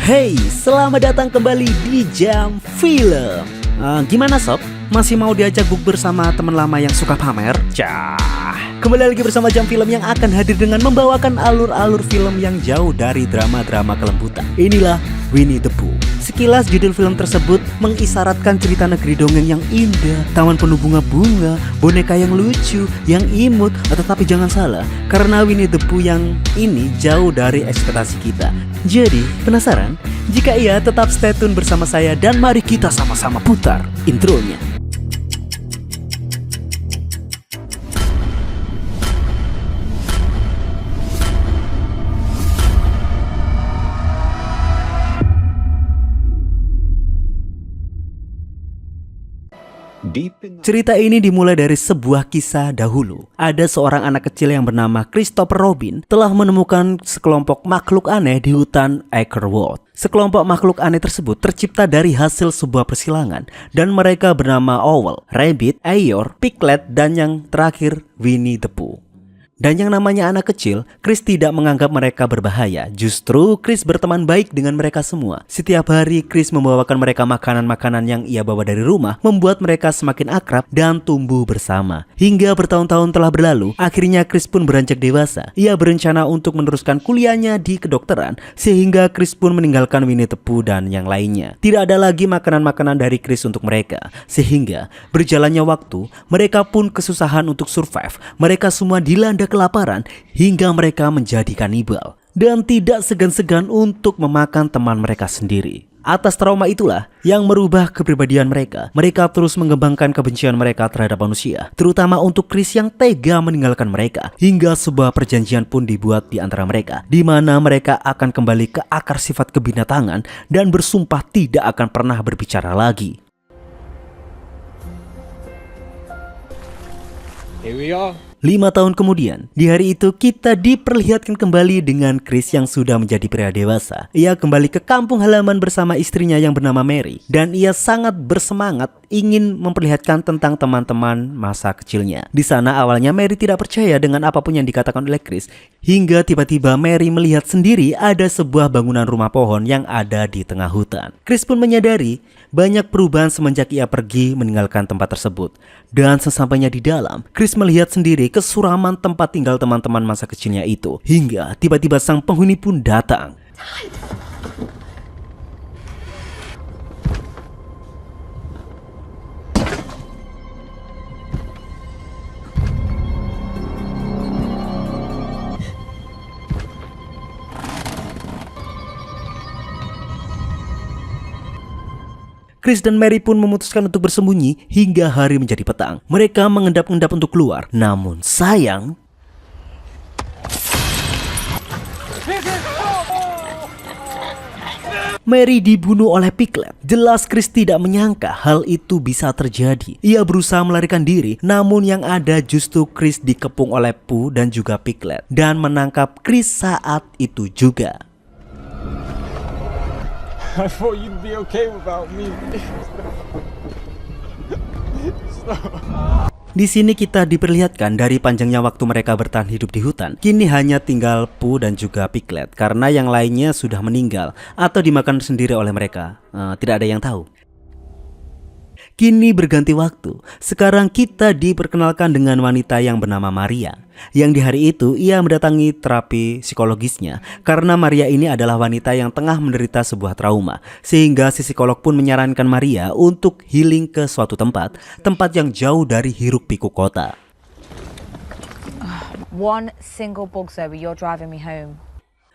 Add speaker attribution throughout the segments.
Speaker 1: Hey, selamat datang kembali di Jam Film. Gimana sob? Masih mau diajak bukber sama teman lama yang suka pamer? Cah. Kembali lagi bersama Jam Film yang akan hadir dengan membawakan alur-alur film yang jauh dari drama-drama kelembutan. Inilah Winnie the Pooh. Sekilas judul film tersebut mengisyaratkan cerita negeri dongeng yang indah, taman penuh bunga-bunga, boneka yang lucu, yang imut. Tetapi jangan salah, karena Winnie the Pooh yang ini jauh dari ekspektasi kita. Jadi, penasaran? Jika iya, tetap stay tune bersama saya dan mari kita sama-sama putar intronya. Cerita ini dimulai dari sebuah kisah dahulu. Ada seorang anak kecil yang bernama Christopher Robin telah menemukan sekelompok makhluk aneh di hutan Acrewood. Sekelompok makhluk aneh tersebut tercipta dari hasil sebuah persilangan dan mereka bernama Owl, Rabbit, Eeyore, Piglet, dan yang terakhir Winnie the Pooh. Dan yang namanya anak kecil, Chris tidak menganggap mereka berbahaya. Justru Chris berteman baik dengan mereka semua. Setiap hari Chris membawakan mereka makanan-makanan yang ia bawa dari rumah, membuat mereka semakin akrab dan tumbuh bersama. Hingga bertahun-tahun telah berlalu, akhirnya Chris pun beranjak dewasa. Ia berencana untuk meneruskan kuliahnya di kedokteran, sehingga Chris pun meninggalkan Winnie the Pooh dan yang lainnya. Tidak ada lagi makanan-makanan dari Chris untuk mereka. Sehingga berjalannya waktu, mereka pun kesusahan untuk survive. Mereka semua dilanda kelaparan hingga mereka menjadi kanibal dan tidak segan-segan untuk memakan teman mereka sendiri. Atas trauma itulah yang merubah kepribadian mereka. Mereka terus mengembangkan kebencian mereka terhadap manusia, terutama untuk Chris yang tega meninggalkan mereka. Hingga sebuah perjanjian pun dibuat di antara mereka, di mana mereka akan kembali ke akar sifat kebinatangan dan bersumpah tidak akan pernah berbicara lagi.
Speaker 2: Here we are.
Speaker 1: 5 tahun kemudian, di hari itu kita diperlihatkan kembali dengan Chris yang sudah menjadi pria dewasa. Ia kembali ke kampung halaman bersama istrinya yang bernama Mary. Dan ia sangat bersemangat ingin memperlihatkan tentang teman-teman masa kecilnya. Di sana awalnya Mary tidak percaya dengan apapun yang dikatakan oleh Chris. Hingga tiba-tiba Mary melihat sendiri ada sebuah bangunan rumah pohon yang ada di tengah hutan. Chris pun menyadari banyak perubahan semenjak ia pergi meninggalkan tempat tersebut. Dan sesampainya di dalam, Chris melihat sendiri kesuraman tempat tinggal teman-teman masa kecilnya itu. Hingga tiba-tiba sang penghuni pun datang. Chris dan Mary pun memutuskan untuk bersembunyi hingga hari menjadi petang. Mereka mengendap-endap untuk keluar. Namun sayang, Mary dibunuh oleh Piglet. Jelas Chris tidak menyangka hal itu bisa terjadi. Ia berusaha melarikan diri, namun yang ada justru Chris dikepung oleh Pooh dan juga Piglet dan menangkap Chris saat itu juga.
Speaker 2: I thought you'd be okay without me.
Speaker 1: Di sini kita diperlihatkan dari panjangnya waktu mereka bertahan hidup di hutan. Kini hanya tinggal Pooh dan juga Piglet karena yang lainnya sudah meninggal atau dimakan sendiri oleh mereka. Tidak ada yang tahu. Kini berganti waktu. Sekarang kita diperkenalkan dengan wanita yang bernama Maria. Yang di hari itu ia mendatangi terapi psikologisnya karena Maria ini adalah wanita yang tengah menderita sebuah trauma. Sehingga si psikolog pun menyarankan Maria untuk healing ke suatu tempat yang jauh dari hiruk pikuk kota.
Speaker 3: One single bug, Zoe, you're driving me home.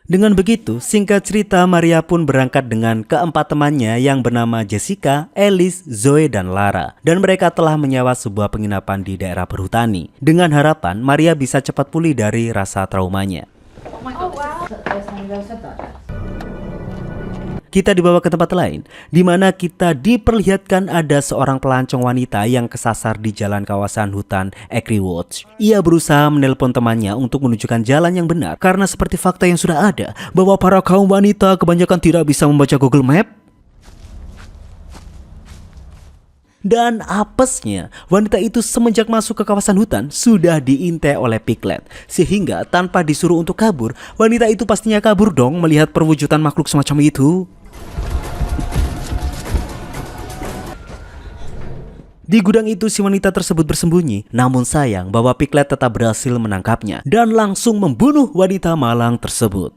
Speaker 1: Dengan begitu, singkat cerita Maria pun berangkat dengan keempat temannya yang bernama Jessica, Alice, Zoe, dan Lara. Dan mereka telah menyewa sebuah penginapan di daerah perhutani. Dengan harapan Maria bisa cepat pulih dari rasa traumanya. Kita dibawa ke tempat lain, di mana kita diperlihatkan ada seorang pelancong wanita yang kesasar di jalan kawasan hutan Acrewood. Ia berusaha menelpon temannya untuk menunjukkan jalan yang benar, karena seperti fakta yang sudah ada, bahwa para kaum wanita kebanyakan tidak bisa membaca Google Map. Dan apesnya, wanita itu semenjak masuk ke kawasan hutan sudah diintai oleh Piglet. Sehingga tanpa disuruh untuk kabur, wanita itu pastinya kabur dong melihat perwujudan makhluk semacam itu. Di gudang itu si wanita tersebut bersembunyi, namun sayang bahwa Piglet tetap berhasil menangkapnya dan langsung membunuh wanita malang tersebut.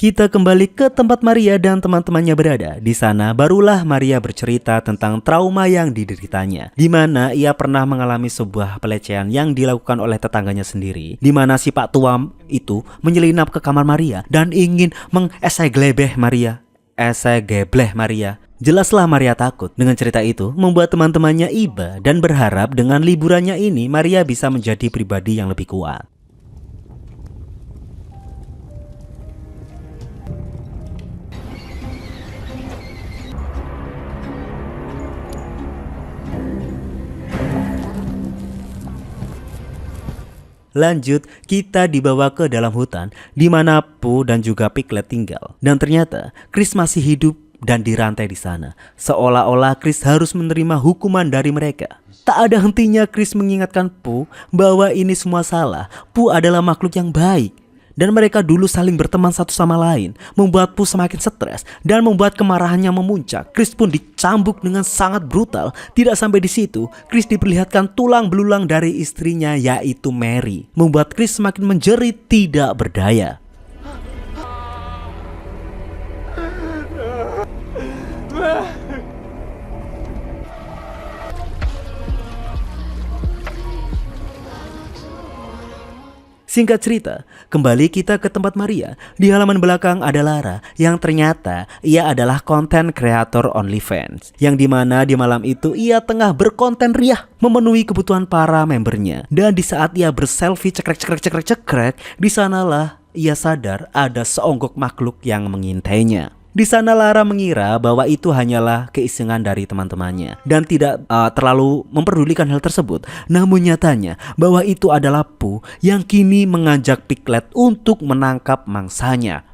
Speaker 1: Kita kembali ke tempat Maria dan teman-temannya berada. Di sana barulah Maria bercerita tentang trauma yang dideritanya, di mana ia pernah mengalami sebuah pelecehan yang dilakukan oleh tetangganya sendiri, di mana si Pak Tua itu menyelinap ke kamar Maria dan ingin mengeseglebeh Maria. Jelaslah Maria takut. Dengan cerita itu membuat teman-temannya iba dan berharap dengan liburannya ini Maria bisa menjadi pribadi yang lebih kuat. Lanjut, kita dibawa ke dalam hutan di mana Pooh dan juga Piglet tinggal. Dan ternyata Chris masih hidup dan dirantai di sana. Seolah-olah Chris harus menerima hukuman dari mereka. Tak ada hentinya Chris mengingatkan Pooh bahwa ini semua salah. Pooh adalah makhluk yang baik. Dan mereka dulu saling berteman satu sama lain, membuat Pooh semakin stres dan membuat kemarahannya memuncak. Chris pun dicambuk dengan sangat brutal. Tidak sampai di situ, Chris diperlihatkan tulang belulang dari istrinya yaitu Mary, membuat Chris semakin menjerit tidak berdaya. Singkat cerita, kembali kita ke tempat Maria. Di halaman belakang ada Lara yang ternyata ia adalah konten kreator OnlyFans, yang dimana di malam itu ia tengah berkonten riah memenuhi kebutuhan para membernya. Dan di saat ia berselfie cekrek, di sanalah ia sadar ada seonggok makhluk yang mengintainya. Di sana Lara mengira bahwa itu hanyalah keisengan dari teman-temannya dan tidak terlalu memperdulikan hal tersebut. Namun nyatanya bahwa itu adalah Pooh yang kini mengajak Piglet untuk menangkap mangsanya.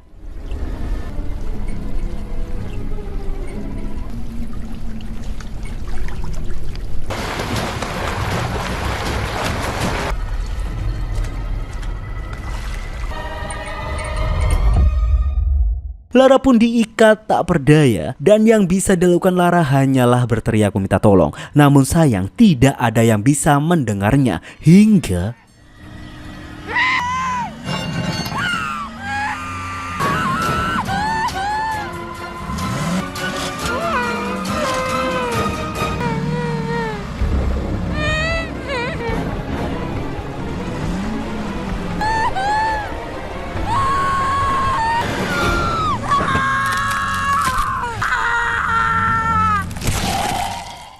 Speaker 1: Lara pun diikat tak berdaya dan yang bisa dilakukan Lara hanyalah berteriak meminta tolong. Namun sayang tidak ada yang bisa mendengarnya hingga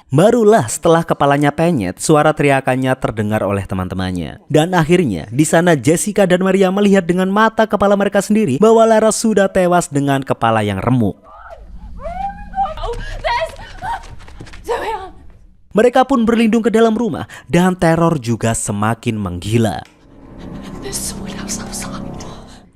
Speaker 1: barulah setelah kepalanya penyet, suara teriakannya terdengar oleh teman-temannya. Dan akhirnya di sana Jessica dan Maria melihat dengan mata kepala mereka sendiri bahwa Lara sudah tewas dengan kepala yang remuk. Mereka pun berlindung ke dalam rumah dan teror juga semakin menggila.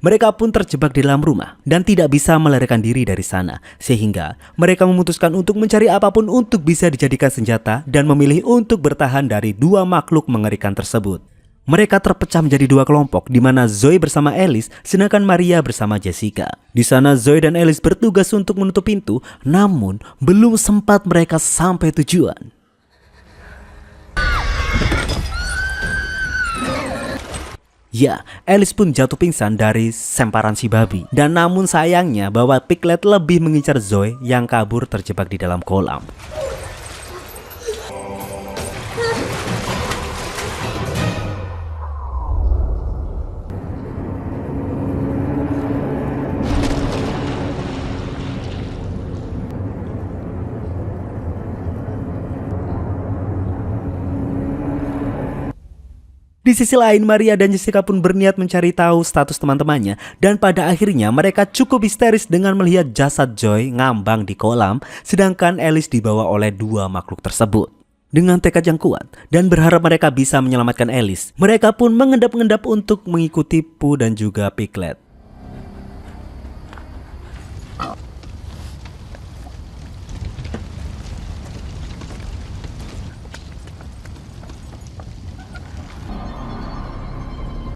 Speaker 1: Mereka pun terjebak di dalam rumah dan tidak bisa melarikan diri dari sana. Sehingga mereka memutuskan untuk mencari apapun untuk bisa dijadikan senjata dan memilih untuk bertahan dari dua makhluk mengerikan tersebut. Mereka terpecah menjadi dua kelompok, di mana Zoe bersama Alice, sedangkan Maria bersama Jessica. Di sana Zoe dan Alice bertugas untuk menutup pintu, namun belum sempat mereka sampai tujuan. Ya, Alice pun jatuh pingsan dari semparan si babi. Dan namun sayangnya bahwa Piglet lebih mengincar Zoe yang kabur terjebak di dalam kolam. Di sisi lain, Maria dan Jessica pun berniat mencari tahu status teman-temannya. Dan pada akhirnya mereka cukup histeris dengan melihat jasad Joy ngambang di kolam, sedangkan Alice dibawa oleh dua makhluk tersebut. Dengan tekad yang kuat dan berharap mereka bisa menyelamatkan Alice, mereka pun mengendap-endap untuk mengikuti Pooh dan juga Piglet.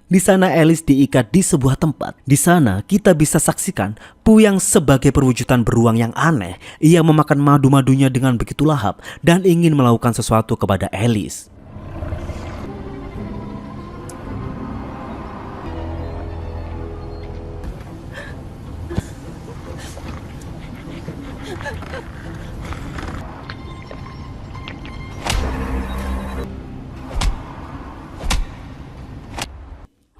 Speaker 1: Di sana Alice diikat di sebuah tempat. Di sana kita bisa saksikan Pooh yang sebagai perwujudan beruang yang aneh. Ia memakan madu-madunya dengan begitu lahap dan ingin melakukan sesuatu kepada Alice.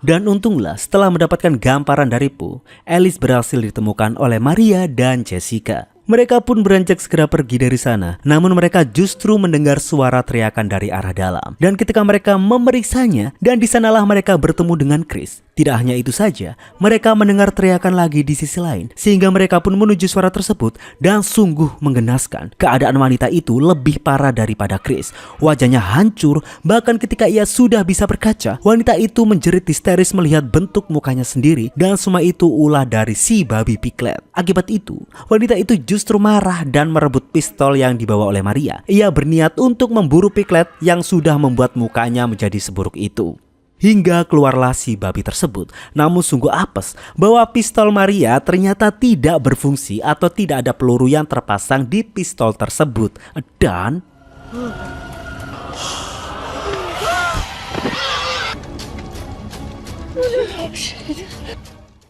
Speaker 1: Dan untunglah setelah mendapatkan gamparan dari Pooh, Alice berhasil ditemukan oleh Maria dan Jessica. Mereka pun beranjak segera pergi dari sana. Namun mereka justru mendengar suara teriakan dari arah dalam. Dan ketika mereka memeriksanya, dan di sanalah mereka bertemu dengan Chris. Tidak hanya itu saja, mereka mendengar teriakan lagi di sisi lain. Sehingga mereka pun menuju suara tersebut dan sungguh menggenaskan. Keadaan wanita itu lebih parah daripada Chris. Wajahnya hancur, bahkan ketika ia sudah bisa berkaca, wanita itu menjerit histeris melihat bentuk mukanya sendiri. Dan semua itu ulah dari si babi Piglet. Akibat itu, wanita itu justru marah dan merebut pistol yang dibawa oleh Maria. Ia berniat untuk memburu Piglet yang sudah membuat mukanya menjadi seburuk itu. Hingga keluarlah si babi tersebut. Namun sungguh apes bahwa pistol Maria ternyata tidak berfungsi atau tidak ada peluru yang terpasang di pistol tersebut. Dan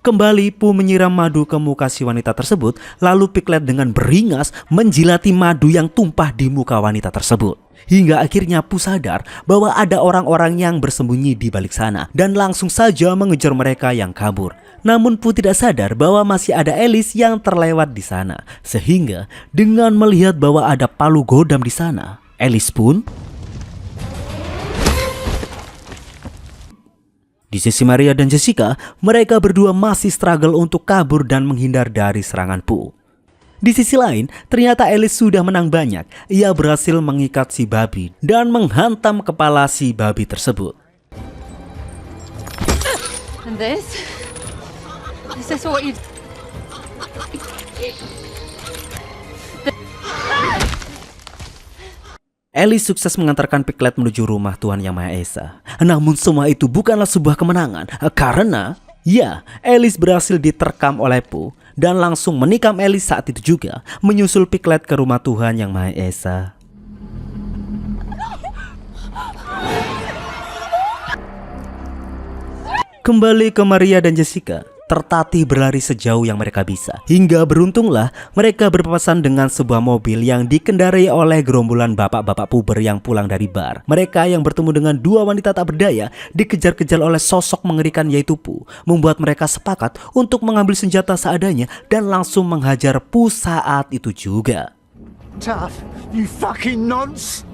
Speaker 1: kembali Pooh menyiram madu ke muka si wanita tersebut. Lalu Piglet dengan beringas menjilati madu yang tumpah di muka wanita tersebut. Hingga akhirnya Pooh sadar bahwa ada orang-orang yang bersembunyi di balik sana dan langsung saja mengejar mereka yang kabur. Namun Pooh tidak sadar bahwa masih ada Alice yang terlewat di sana. Sehingga dengan melihat bahwa ada palu godam di sana, Alice pun di sisi Maria dan Jessica, mereka berdua masih struggle untuk kabur dan menghindar dari serangan Pooh. Di sisi lain, ternyata Alice sudah menang banyak. Ia berhasil mengikat si babi dan menghantam kepala si babi tersebut.
Speaker 3: And this? Is this what you...
Speaker 1: Alice sukses mengantarkan Piglet menuju rumah Tuhan Yang Maha Esa. Namun semua itu bukanlah sebuah kemenangan karena Alice berhasil diterkam oleh Pooh dan langsung menikam Alice saat itu juga menyusul Piglet ke rumah Tuhan Yang Maha Esa. Kembali ke Maria dan Jessica, tertatih berlari sejauh yang mereka bisa. Hingga beruntunglah mereka berpapasan dengan sebuah mobil yang dikendarai oleh gerombolan bapak-bapak puber yang pulang dari bar. Mereka yang bertemu dengan dua wanita tak berdaya dikejar-kejar oleh sosok mengerikan yaitu Pooh, membuat mereka sepakat untuk mengambil senjata seadanya dan langsung menghajar Pooh saat itu juga.
Speaker 4: Tough, you fucking nonce!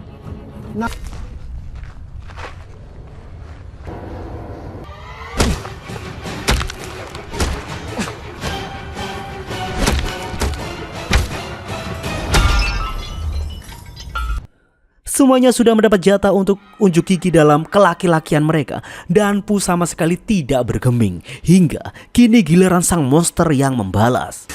Speaker 1: Semuanya sudah mendapat jatah untuk unjuk gigi dalam kelaki-lakian mereka. Dan Pooh sama sekali tidak bergeming. Hingga kini giliran sang monster yang membalas.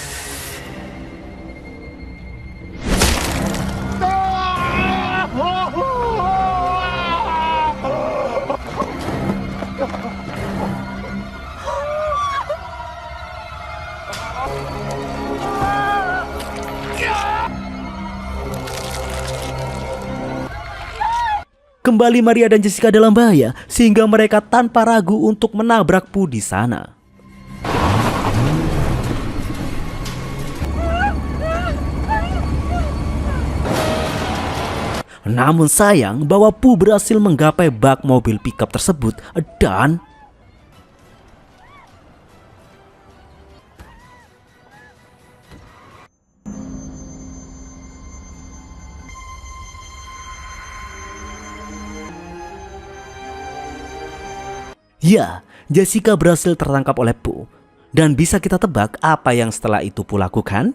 Speaker 1: Kembali Maria dan Jessica dalam bahaya sehingga mereka tanpa ragu untuk menabrak Pooh di sana. Namun sayang bahwa Pooh berhasil menggapai bak mobil pickup tersebut dan Jessica berhasil tertangkap oleh Pooh. Dan bisa kita tebak apa yang setelah itu Pooh lakukan?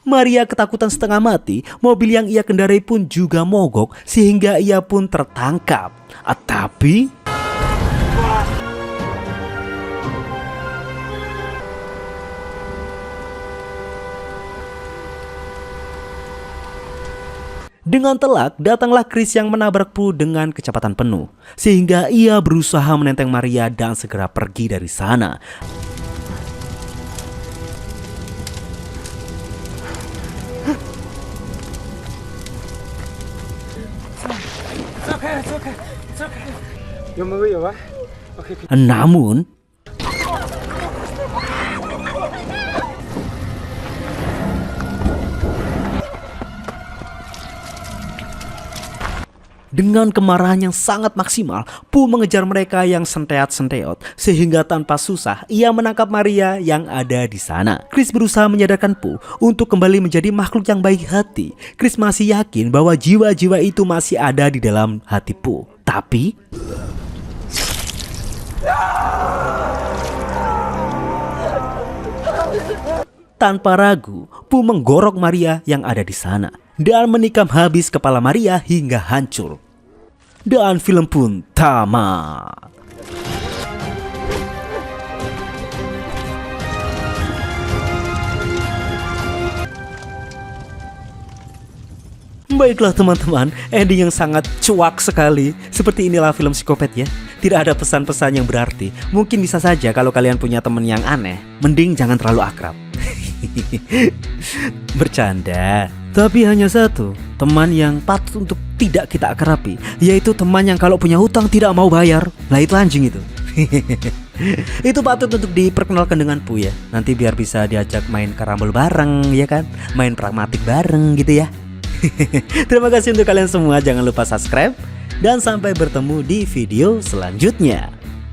Speaker 1: Maria ketakutan setengah mati. Mobil yang ia kendarai pun juga mogok sehingga ia pun tertangkap. Tapi Dengan telak, datanglah Chris yang menabrak Pooh dengan kecepatan penuh, sehingga ia berusaha menenteng Maria dan segera pergi dari sana. Namun, dengan kemarahan yang sangat maksimal, Pooh mengejar mereka yang senteot-senteot, sehingga tanpa susah ia menangkap Maria yang ada di sana. Chris berusaha menyadarkan Pooh untuk kembali menjadi makhluk yang baik hati. Chris masih yakin bahwa jiwa-jiwa itu masih ada di dalam hati Pooh. Tapi tanpa ragu, Pooh menggorok Maria yang ada di sana dan menikam habis kepala Maria hingga hancur. Dan film pun tamat. Baiklah teman-teman, ending yang sangat cuak sekali. Seperti inilah film psikopat ya. Tidak ada pesan-pesan yang berarti. Mungkin bisa saja kalau kalian punya teman yang aneh, mending jangan terlalu akrab. Bercanda. Tapi hanya satu teman yang patut untuk tidak kita akrabi, yaitu teman yang kalau punya hutang tidak mau bayar. Lah itu anjing itu. Itu patut untuk diperkenalkan dengan Pooh ya. Nanti biar bisa diajak main karambol bareng ya kan, main pragmatik bareng gitu ya. Terima kasih untuk kalian semua. Jangan lupa subscribe dan sampai bertemu di video selanjutnya.